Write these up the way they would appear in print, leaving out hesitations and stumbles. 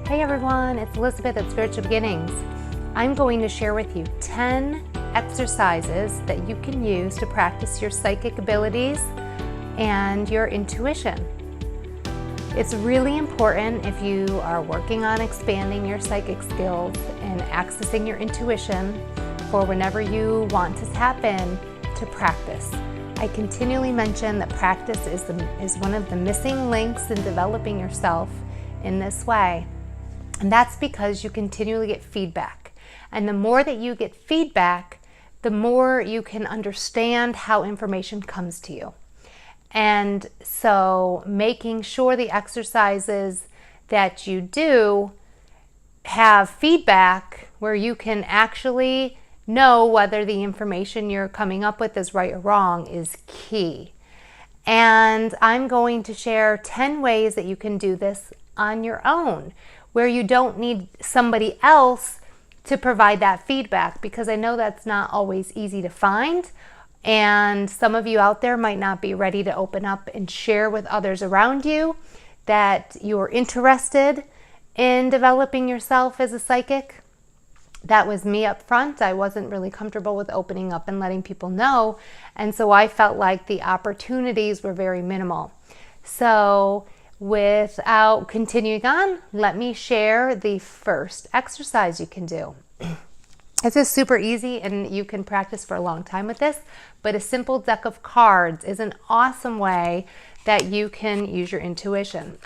Hey everyone, it's Elizabeth at Spiritual Beginnings. I'm going to share with you 10 exercises that you can use to practice your psychic abilities and your intuition. It's really important if you are working on expanding your psychic skills and accessing your intuition for whenever you want this to happen, to practice. I continually mention that practice is one of the missing links in developing yourself in this way. And that's because you continually get feedback. And the more that you get feedback, the more you can understand how information comes to you. And so making sure the exercises that you do have feedback where you can actually know whether the information you're coming up with is right or wrong is key. And I'm going to share 10 ways that you can do this on your own, where you don't need somebody else to provide that feedback, because I know that's not always easy to find. And some of you out there might not be ready to open up and share with others around you that you're interested in developing yourself as a psychic. That was me up front. I wasn't really comfortable with opening up and letting people know. And so I felt like the opportunities were very minimal. So without continuing on, let me share the first exercise you can do. This is super easy and you can practice for a long time with this, but a simple deck of cards is an awesome way that you can use your intuition.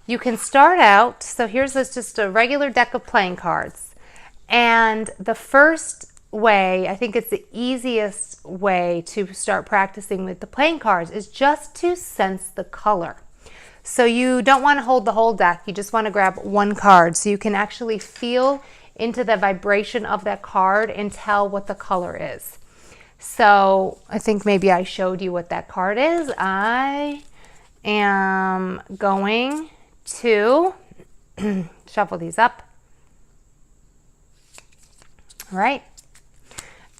You can start out, so here's just a regular deck of playing cards. And the first way, I think it's the easiest way to start practicing with the playing cards, is just to sense the color. So you don't want to hold the whole deck, you just want to grab one card so you can actually feel into the vibration of that card and tell what the color is. So I think maybe I showed you what that card is. I am going to shuffle these up. All right.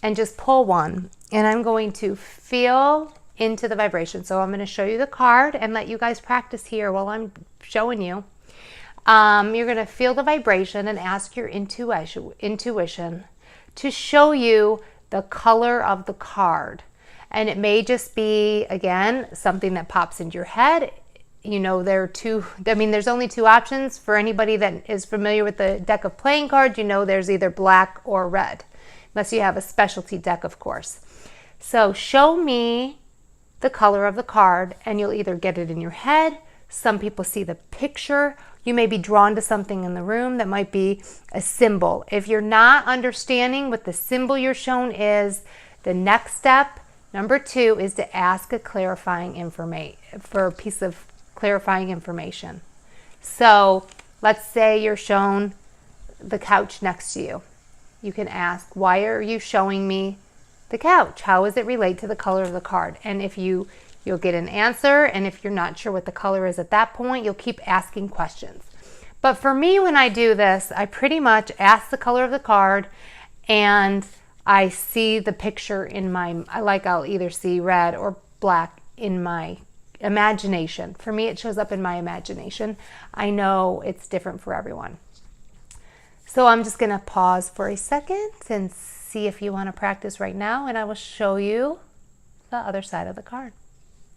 And just pull one. And I'm going to feel into the vibration. So I'm going to show you the card and let you guys practice here while I'm showing you. You're going to feel the vibration and ask your intuition to show you the color of the card. And it may just be, again, something that pops into your head. You know, there's only two options for anybody that is familiar with the deck of playing cards. You know, there's either black or red, unless you have a specialty deck, of course. So show me the color of the card and you'll either get it in your head. Some people see the picture. You may be drawn to something in the room that might be a symbol. If you're not understanding what the symbol you're shown is, the next step, number 2, is to ask a clarifying piece of clarifying information. So let's say you're shown the couch next to you. You can ask, why are you showing me the couch? How does it relate to the color of the card? And if you'll get an answer, and if you're not sure what the color is at that point, you'll keep asking questions. But for me, when I do this, I pretty much ask the color of the card and I see the picture I'll either see red or black in my imagination. For me, it shows up in my imagination. I know it's different for everyone. So I'm just going to pause for a second and see if you want to practice right now, and I will show you the other side of the card.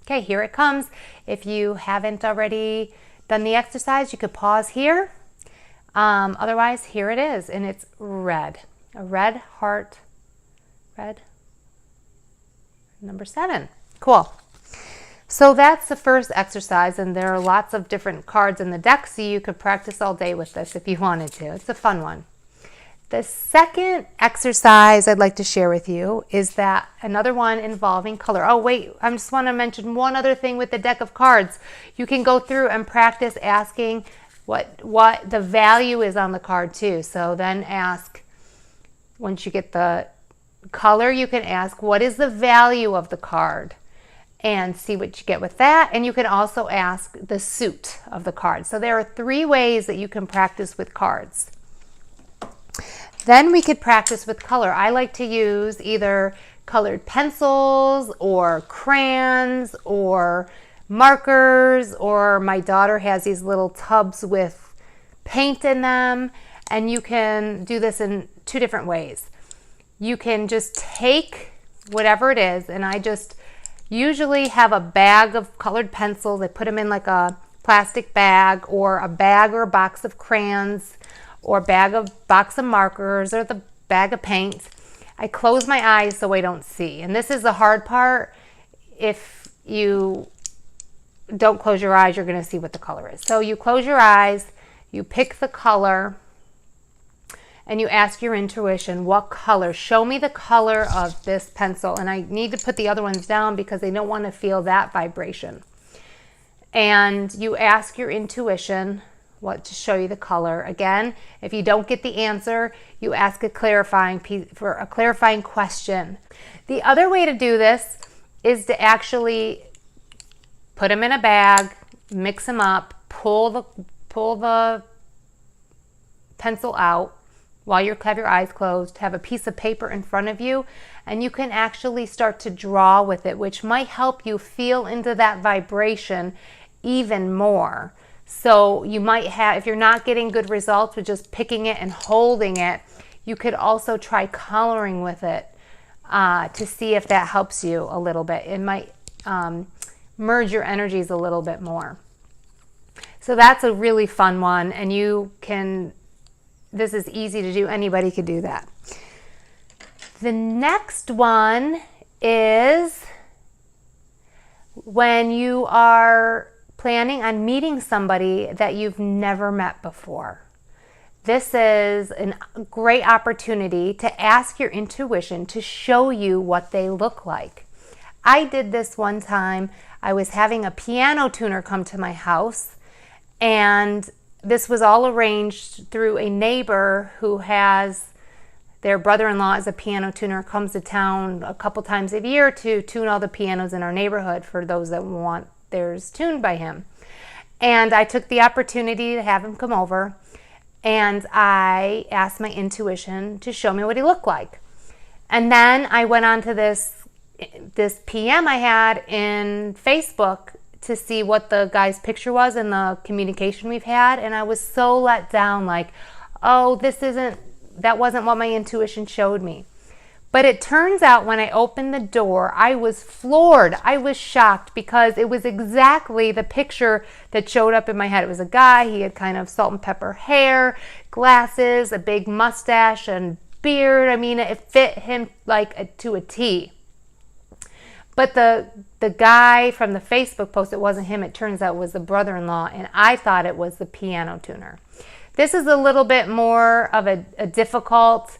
Okay, here it comes. If you haven't already done the exercise, you could pause here. Otherwise, here it is, and it's red. A red heart, red, number 7. Cool. So that's the first exercise, and there are lots of different cards in the deck, so you could practice all day with this if you wanted to. It's a fun one. The second exercise I'd like to share with you is that another one involving color. Oh wait, I just want to mention one other thing with the deck of cards. You can go through and practice asking what the value is on the card too. So then ask, once you get the color, you can ask, what is the value of the card? And see what you get with that. And you can also ask the suit of the card. So there are 3 ways that you can practice with cards. Then we could practice with color. I like to use either colored pencils or crayons or markers, or my daughter has these little tubs with paint in them, and you can do this in 2 different ways. You can just take whatever it is, and I just usually have a bag of colored pencils. I put them in like a plastic bag, or a bag or a box of crayons, or box of markers, or the bag of paint. I close my eyes so I don't see. And this is the hard part. If you don't close your eyes, you're going to see what the color is. So you close your eyes, you pick the color, and you ask your intuition, what color? Show me the color of this pencil. And I need to put the other ones down because they don't want to feel that vibration. And you ask your intuition what to show you the color. Again, if you don't get the answer, you ask a clarifying question. The other way to do this is to actually put them in a bag, mix them up, pull the pencil out while you have your eyes closed, have a piece of paper in front of you, and you can actually start to draw with it, which might help you feel into that vibration even more. So you might have, if you're not getting good results with just picking it and holding it, you could also try coloring with it to see if that helps you a little bit. It might merge your energies a little bit more. So that's a really fun one, and this is easy to do. Anybody could do that. The next one is when you are planning on meeting somebody that you've never met before. This is a great opportunity to ask your intuition to show you what they look like. I did this one time. I was having a piano tuner come to my house, and this was all arranged through a neighbor who has their brother-in-law is a piano tuner, comes to town a couple times a year to tune all the pianos in our neighborhood for those that want theirs tuned by him. And I took the opportunity to have him come over, and I asked my intuition to show me what he looked like. And then I went on to this PM I had in Facebook to see what the guy's picture was and the communication we've had, and I was so let down, like, oh, that wasn't what my intuition showed me. But it turns out when I opened the door, I was floored. I was shocked because it was exactly the picture that showed up in my head. It was a guy, he had kind of salt and pepper hair, glasses, a big mustache and beard. I mean, it fit him like to a T. But the guy from the Facebook post, it wasn't him. It turns out it was the brother-in-law, and I thought it was the piano tuner. This is a little bit more of a difficult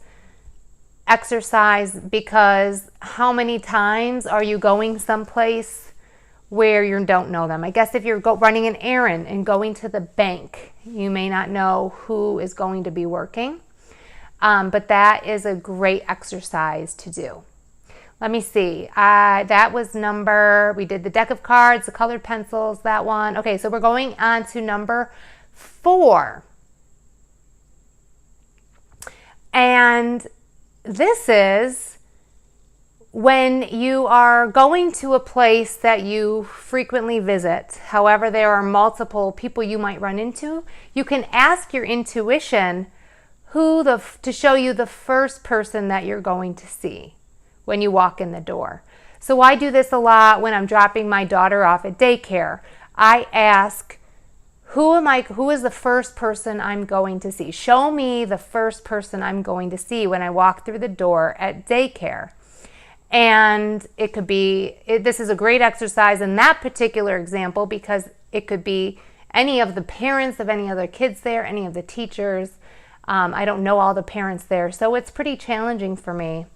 exercise because how many times are you going someplace where you don't know them? I guess if you're running an errand and going to the bank, you may not know who is going to be working, but that is a great exercise to do. Let me see. That was we did the deck of cards, the colored pencils, that one. Okay, so we're going on to number 4. And this is when you are going to a place that you frequently visit. However, there are multiple people you might run into. You can ask your intuition to show you the first person that you're going to see when you walk in the door. So I do this a lot when I'm dropping my daughter off at daycare. I ask, who is the first person I'm going to see? Show me the first person I'm going to see when I walk through the door at daycare. And it could be, this is a great exercise in that particular example because it could be any of the parents of any other kids there, any of the teachers. I don't know all the parents there, so it's pretty challenging for me.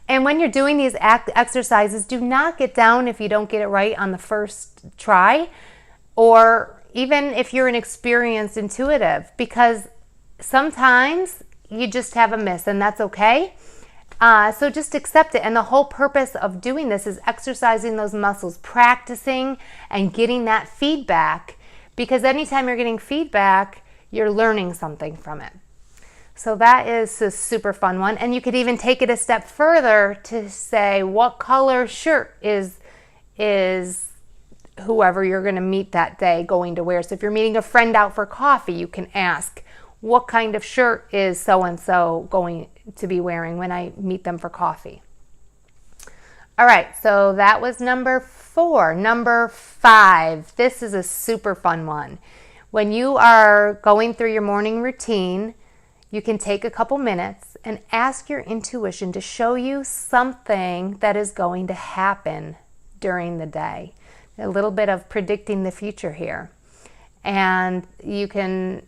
And when you're doing these exercises, do not get down if you don't get it right on the first try, or even if you're an experienced intuitive, because sometimes you just have a miss, and that's okay. So just accept it. And the whole purpose of doing this is exercising those muscles, practicing and getting that feedback, because anytime you're getting feedback, you're learning something from it. So that is a super fun one. And you could even take it a step further to say, what color shirt is whoever you're going to meet that day going to wear. So if you're meeting a friend out for coffee, you can ask, what kind of shirt is so-and-so going to be wearing when I meet them for coffee? All right, so that was number 4. Number 5, this is a super fun one. When you are going through your morning routine, you can take a couple minutes and ask your intuition to show you something that is going to happen during the day. A little bit of predicting the future here. And you can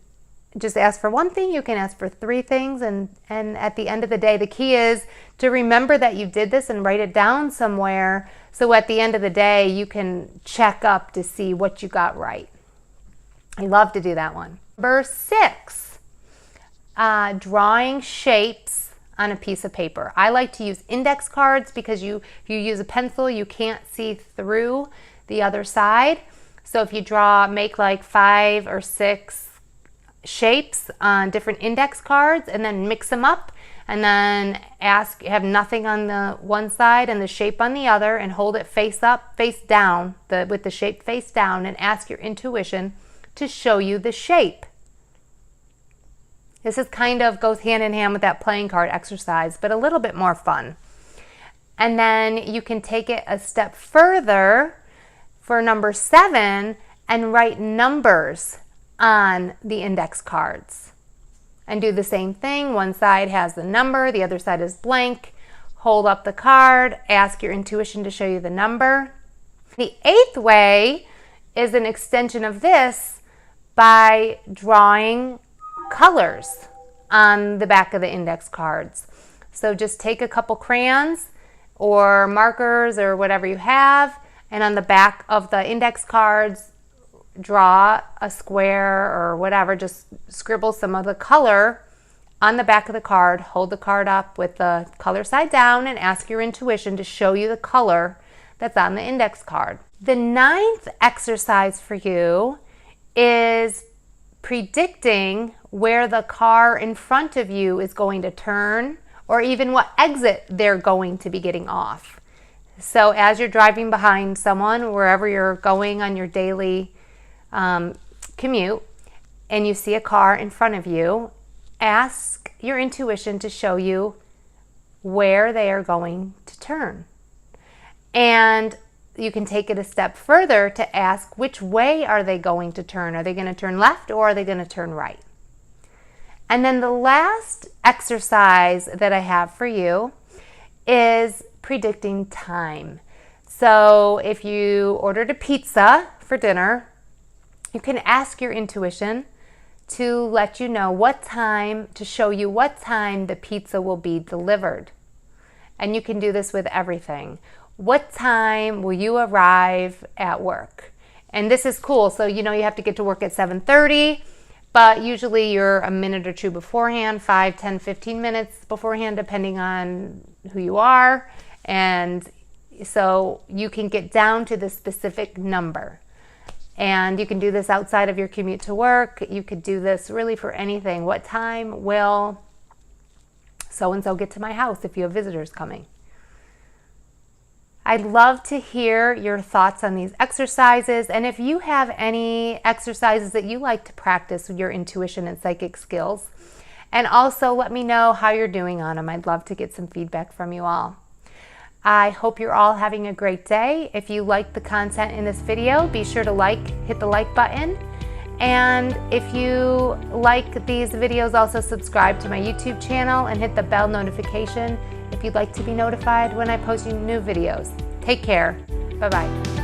just ask for one thing, you can ask for 3 things, and at the end of the day, the key is to remember that you did this and write it down somewhere, so at the end of the day, you can check up to see what you got right. I love to do that one. Number 6, drawing shapes on a piece of paper. I like to use index cards because if you use a pencil, you can't see through the other side. So if you make like 5 or 6 shapes on different index cards and then mix them up, and then have nothing on the one side and the shape on the other, and hold it face down, with the shape face down, and ask your intuition to show you the shape. This is goes hand in hand with that playing card exercise, but a little bit more fun. And then you can take it a step further for number 7 and write numbers on the index cards. And do the same thing. One side has the number, the other side is blank. Hold up the card, ask your intuition to show you the number. The 8th way is an extension of this by drawing colors on the back of the index cards. So just take a couple crayons or markers or whatever you have, and on the back of the index cards, draw a square or whatever, just scribble some of the color on the back of the card, hold the card up with the color side down, and ask your intuition to show you the color that's on the index card. The 9th exercise for you is predicting where the car in front of you is going to turn, or even what exit they're going to be getting off. So as you're driving behind someone, wherever you're going on your daily commute, and you see a car in front of you, ask your intuition to show you where they are going to turn. And you can take it a step further to ask, which way are they going to turn? Are they going to turn left, or are they going to turn right? And then the last exercise that I have for you is predicting time. So if you ordered a pizza for dinner, you can ask your intuition to let you know what time, to show you what time the pizza will be delivered. And you can do this with everything. What time will you arrive at work? And this is cool. So you have to get to work at 7:30, but usually you're a minute or two beforehand, 5, 10, 15 minutes beforehand, depending on who you are. And so you can get down to the specific number. And you can do this outside of your commute to work. You could do this really for anything. What time will so-and-so get to my house if you have visitors coming? I'd love to hear your thoughts on these exercises. And if you have any exercises that you like to practice with your intuition and psychic skills, and also let me know how you're doing on them. I'd love to get some feedback from you all. I hope you're all having a great day. If you like the content in this video, be sure to hit the like button. And if you like these videos, also subscribe to my YouTube channel and hit the bell notification if you'd like to be notified when I post new videos. Take care. Bye-bye.